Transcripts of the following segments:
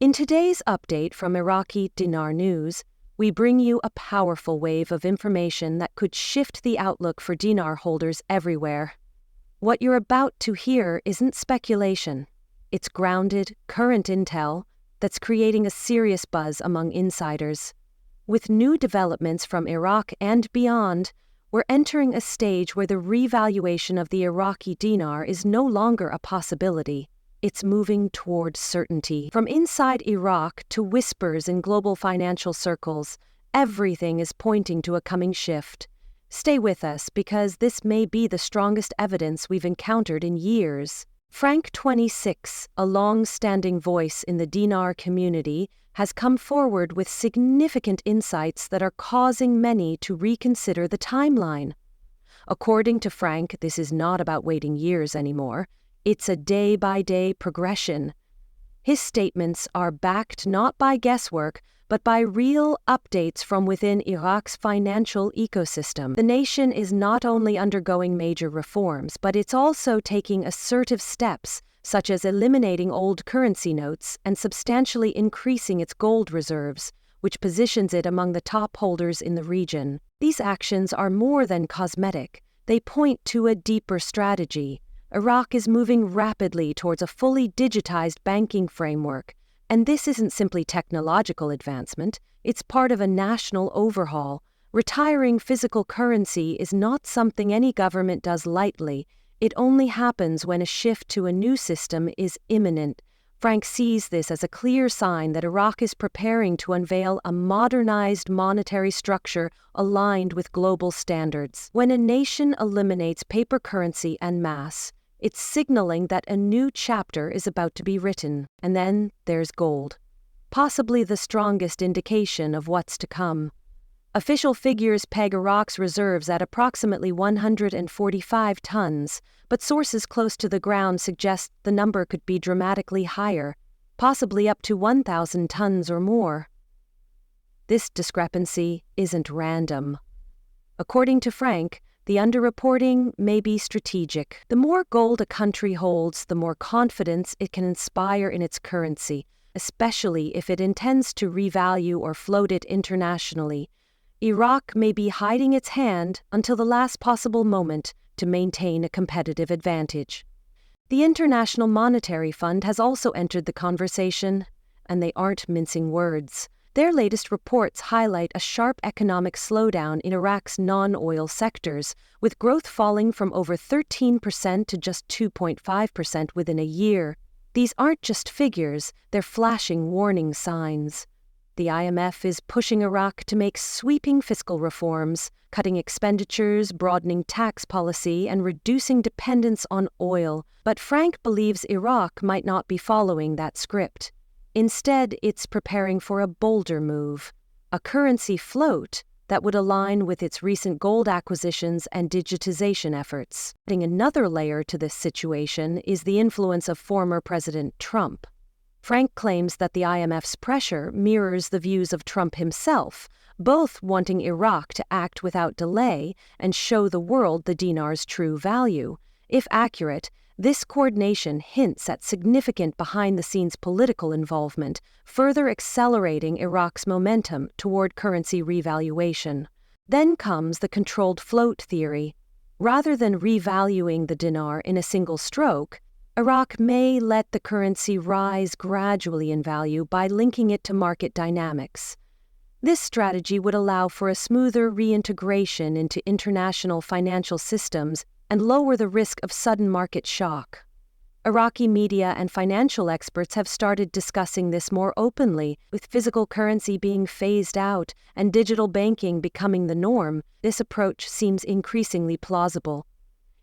In today's update from Iraqi Dinar News, we bring you a powerful wave of information that could shift the outlook for dinar holders everywhere. What you're about to hear isn't speculation. It's grounded, current intel that's creating a serious buzz among insiders. With new developments from Iraq and beyond, we're entering a stage where the revaluation of the Iraqi dinar is no longer a possibility. It's moving toward certainty. From inside Iraq to whispers in global financial circles, everything is pointing to a coming shift. Stay with us because this may be the strongest evidence we've encountered in years. Frank26, a long-standing voice in the dinar community, has come forward with significant insights that are causing many to reconsider the timeline. According to Frank, this is not about waiting years anymore. It's a day-by-day progression. His statements are backed not by guesswork, but by real updates from within Iraq's financial ecosystem. The nation is not only undergoing major reforms, but it's also taking assertive steps, such as eliminating old currency notes and substantially increasing its gold reserves, which positions it among the top holders in the region. These actions are more than cosmetic. They point to a deeper strategy. Iraq is moving rapidly towards a fully digitized banking framework, and this isn't simply technological advancement, it's part of a national overhaul. Retiring physical currency is not something any government does lightly. It only happens when a shift to a new system is imminent. Frank sees this as a clear sign that Iraq is preparing to unveil a modernized monetary structure aligned with global standards. When a nation eliminates paper currency en masse, it's signaling that a new chapter is about to be written. And then there's gold, possibly the strongest indication of what's to come. Official figures peg Iraq's reserves at approximately 145 tons, but sources close to the ground suggest the number could be dramatically higher, possibly up to 1,000 tons or more. This discrepancy isn't random. According to Frank, the underreporting may be strategic. The more gold a country holds, the more confidence it can inspire in its currency, especially if it intends to revalue or float it internationally. Iraq may be hiding its hand until the last possible moment to maintain a competitive advantage. The International Monetary Fund has also entered the conversation, and they aren't mincing words. Their latest reports highlight a sharp economic slowdown in Iraq's non-oil sectors, with growth falling from over 13% to just 2.5% within a year. These aren't just figures, they're flashing warning signs. The IMF is pushing Iraq to make sweeping fiscal reforms, cutting expenditures, broadening tax policy, and reducing dependence on oil. But Frank believes Iraq might not be following that script. Instead, it's preparing for a bolder move, a currency float that would align with its recent gold acquisitions and digitization efforts. Adding another layer to this situation is the influence of former President Trump. Frank claims that the IMF's pressure mirrors the views of Trump himself, both wanting Iraq to act without delay and show the world the dinar's true value. If accurate, this coordination hints at significant behind-the-scenes political involvement, further accelerating Iraq's momentum toward currency revaluation. Then comes the controlled float theory. Rather than revaluing the dinar in a single stroke, Iraq may let the currency rise gradually in value by linking it to market dynamics. This strategy would allow for a smoother reintegration into international financial systems and lower the risk of sudden market shock. Iraqi media and financial experts have started discussing this more openly, with physical currency being phased out and digital banking becoming the norm. This approach seems increasingly plausible.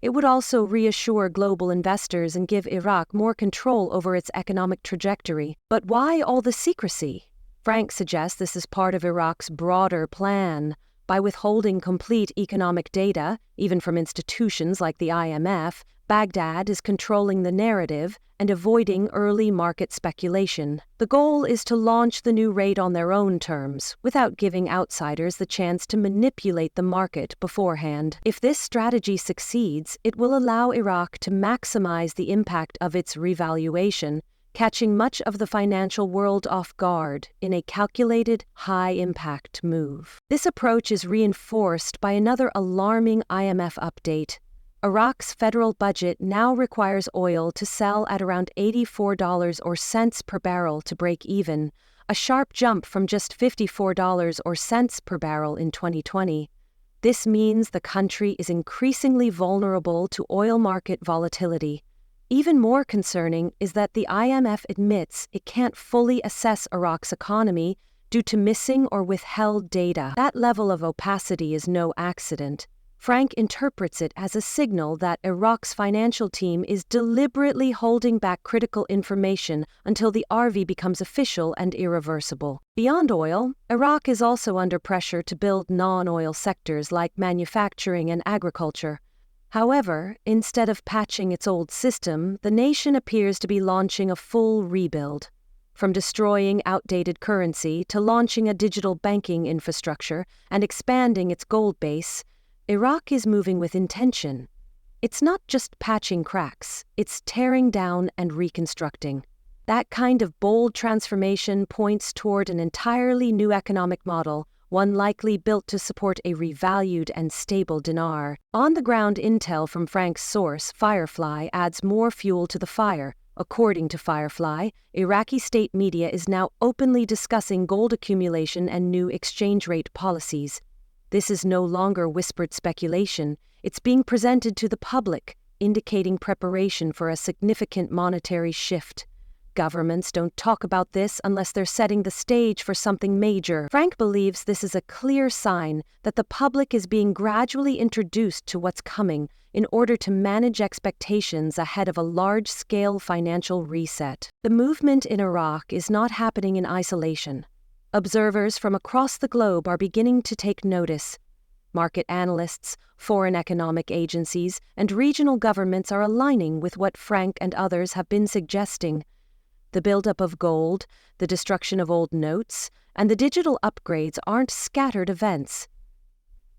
It would also reassure global investors and give Iraq more control over its economic trajectory. But why all the secrecy? Frank suggests this is part of Iraq's broader plan. By withholding complete economic data, even from institutions like the IMF, Baghdad is controlling the narrative and avoiding early market speculation. The goal is to launch the new rate on their own terms, without giving outsiders the chance to manipulate the market beforehand. If this strategy succeeds, it will allow Iraq to maximize the impact of its revaluation, catching much of the financial world off guard in a calculated, high-impact move. This approach is reinforced by another alarming IMF update. Iraq's federal budget now requires oil to sell at around $84 or cents per barrel to break even, a sharp jump from just $54 or cents per barrel in 2020. This means the country is increasingly vulnerable to oil market volatility. Even more concerning is that the IMF admits it can't fully assess Iraq's economy due to missing or withheld data. That level of opacity is no accident. Frank interprets it as a signal that Iraq's financial team is deliberately holding back critical information until the RV becomes official and irreversible. Beyond oil, Iraq is also under pressure to build non-oil sectors like manufacturing and agriculture. However, instead of patching its old system, the nation appears to be launching a full rebuild. From destroying outdated currency to launching a digital banking infrastructure and expanding its gold base, Iraq is moving with intention. It's not just patching cracks, it's tearing down and reconstructing. That kind of bold transformation points toward an entirely new economic model, one likely built to support a revalued and stable dinar. On-the-ground intel from Frank's source, Firefly, adds more fuel to the fire. According to Firefly, Iraqi state media is now openly discussing gold accumulation and new exchange rate policies. This is no longer whispered speculation, it's being presented to the public, indicating preparation for a significant monetary shift. Governments don't talk about this unless they're setting the stage for something major. Frank believes this is a clear sign that the public is being gradually introduced to what's coming in order to manage expectations ahead of a large-scale financial reset. The movement in Iraq is not happening in isolation. Observers from across the globe are beginning to take notice. Market analysts, foreign economic agencies, and regional governments are aligning with what Frank and others have been suggesting. The buildup of gold, the destruction of old notes, and the digital upgrades aren't scattered events.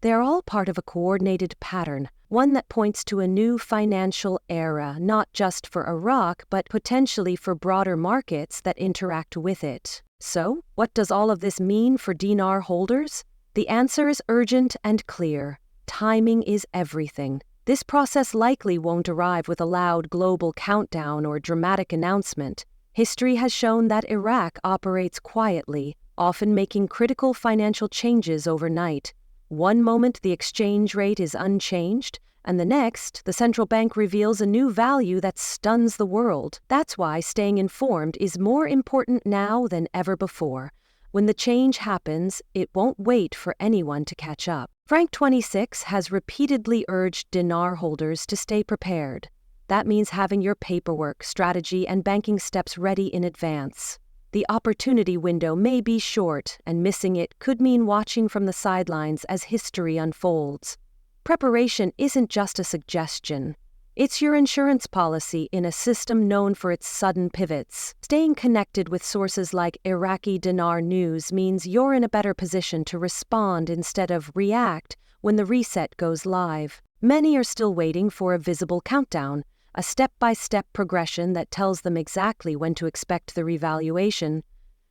They are all part of a coordinated pattern, one that points to a new financial era, not just for Iraq, but potentially for broader markets that interact with it. So, what does all of this mean for dinar holders? The answer is urgent and clear. Timing is everything. This process likely won't arrive with a loud global countdown or dramatic announcement. History has shown that Iraq operates quietly, often making critical financial changes overnight. One moment the exchange rate is unchanged, and the next, the central bank reveals a new value that stuns the world. That's why staying informed is more important now than ever before. When the change happens, it won't wait for anyone to catch up. Frank26 has repeatedly urged dinar holders to stay prepared. That means having your paperwork, strategy, and banking steps ready in advance. The opportunity window may be short, and missing it could mean watching from the sidelines as history unfolds. Preparation isn't just a suggestion. It's your insurance policy in a system known for its sudden pivots. Staying connected with sources like Iraqi Dinar News means you're in a better position to respond instead of react when the reset goes live. Many are still waiting for a visible countdown, a step-by-step progression that tells them exactly when to expect the revaluation.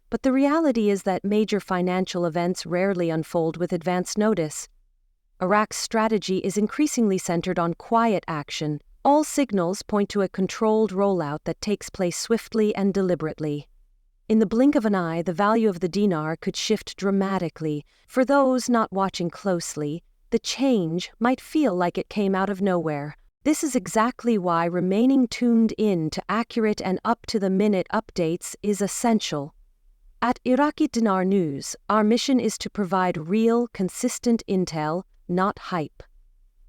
But the reality is that major financial events rarely unfold with advance notice. Iraq's strategy is increasingly centered on quiet action. All signals point to a controlled rollout that takes place swiftly and deliberately. In the blink of an eye, the value of the dinar could shift dramatically. For those not watching closely, the change might feel like it came out of nowhere. This is exactly why remaining tuned in to accurate and up-to-the-minute updates is essential. At Iraqi Dinar News, our mission is to provide real, consistent intel, not hype.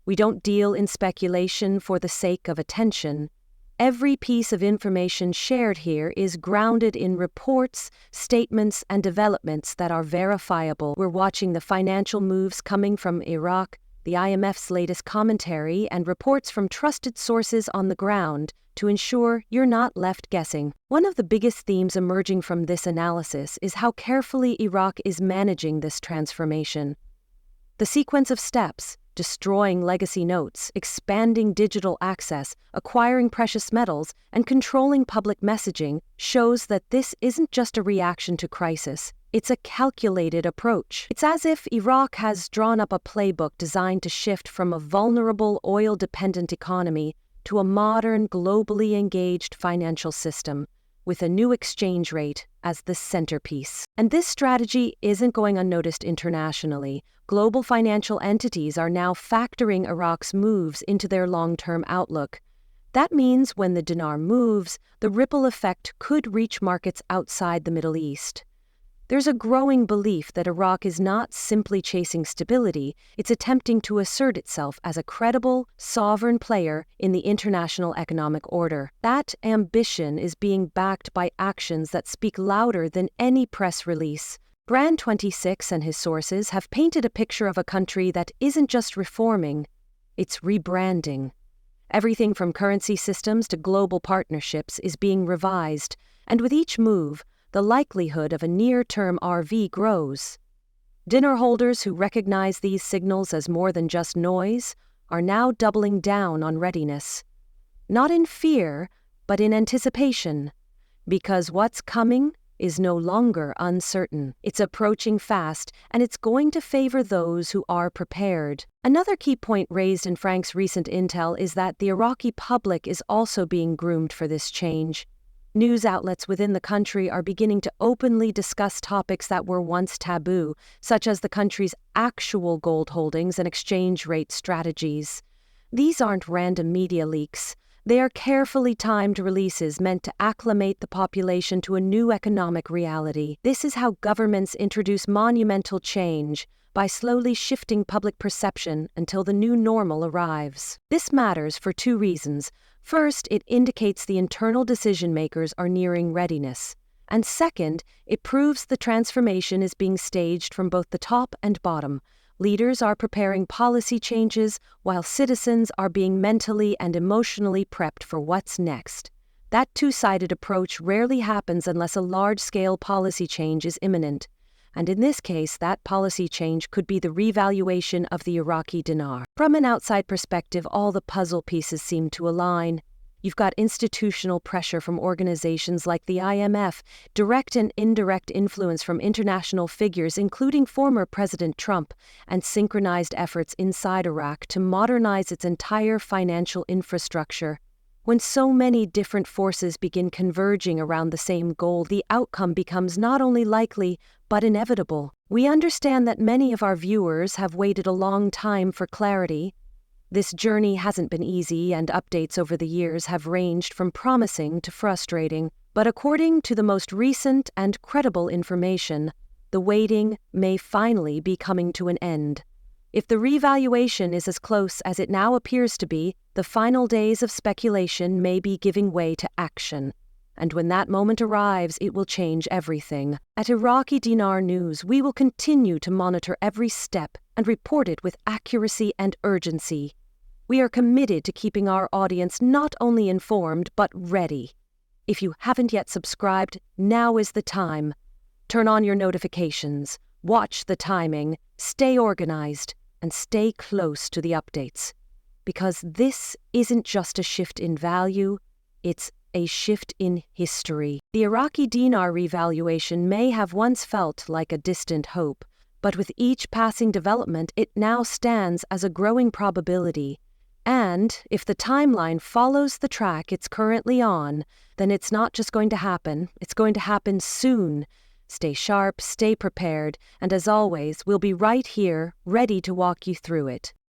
We don't deal in speculation for the sake of attention. Every piece of information shared here is grounded in reports, statements, and developments that are verifiable. We're watching the financial moves coming from Iraq, the IMF's latest commentary, and reports from trusted sources on the ground to ensure you're not left guessing. One of the biggest themes emerging from this analysis is how carefully Iraq is managing this transformation. The sequence of steps, destroying legacy notes, expanding digital access, acquiring precious metals, and controlling public messaging shows that this isn't just a reaction to crisis. It's a calculated approach. It's as if Iraq has drawn up a playbook designed to shift from a vulnerable, oil-dependent economy to a modern, globally engaged financial system, with a new exchange rate as the centerpiece. And this strategy isn't going unnoticed internationally. Global financial entities are now factoring Iraq's moves into their long-term outlook. That means when the dinar moves, the ripple effect could reach markets outside the Middle East. There's a growing belief that Iraq is not simply chasing stability, it's attempting to assert itself as a credible, sovereign player in the international economic order. That ambition is being backed by actions that speak louder than any press release. Frank26 and his sources have painted a picture of a country that isn't just reforming, it's rebranding. Everything from currency systems to global partnerships is being revised, and with each move, the likelihood of a near-term RV grows. Dinar holders who recognize these signals as more than just noise are now doubling down on readiness. Not in fear, but in anticipation. Because what's coming is no longer uncertain. It's approaching fast, and it's going to favor those who are prepared. Another key point raised in Frank's recent intel is that the Iraqi public is also being groomed for this change. News outlets within the country are beginning to openly discuss topics that were once taboo, such as the country's actual gold holdings and exchange rate strategies. These aren't random media leaks. They are carefully timed releases meant to acclimate the population to a new economic reality. This is how governments introduce monumental change, by slowly shifting public perception until the new normal arrives. This matters for two reasons. First, it indicates the internal decision-makers are nearing readiness. And second, it proves the transformation is being staged from both the top and bottom. Leaders are preparing policy changes, while citizens are being mentally and emotionally prepped for what's next. That two-sided approach rarely happens unless a large-scale policy change is imminent. And in this case, that policy change could be the revaluation of the Iraqi dinar. From an outside perspective, all the puzzle pieces seem to align. You've got institutional pressure from organizations like the IMF, direct and indirect influence from international figures, including former President Trump, and synchronized efforts inside Iraq to modernize its entire financial infrastructure. When so many different forces begin converging around the same goal, the outcome becomes not only likely, but inevitable. We understand that many of our viewers have waited a long time for clarity. This journey hasn't been easy, and updates over the years have ranged from promising to frustrating. But according to the most recent and credible information, the waiting may finally be coming to an end. If the revaluation is as close as it now appears to be, the final days of speculation may be giving way to action. And when that moment arrives, it will change everything. At Iraqi Dinar News, we will continue to monitor every step and report it with accuracy and urgency. We are committed to keeping our audience not only informed, but ready. If you haven't yet subscribed, now is the time. Turn on your notifications, watch the timing, stay organized, and stay close to the updates. Because this isn't just a shift in value, it's a shift in history. The Iraqi dinar revaluation may have once felt like a distant hope, but with each passing development, it now stands as a growing probability. And if the timeline follows the track it's currently on, then it's not just going to happen, it's going to happen soon. Stay sharp, stay prepared, and as always, we'll be right here, ready to walk you through it.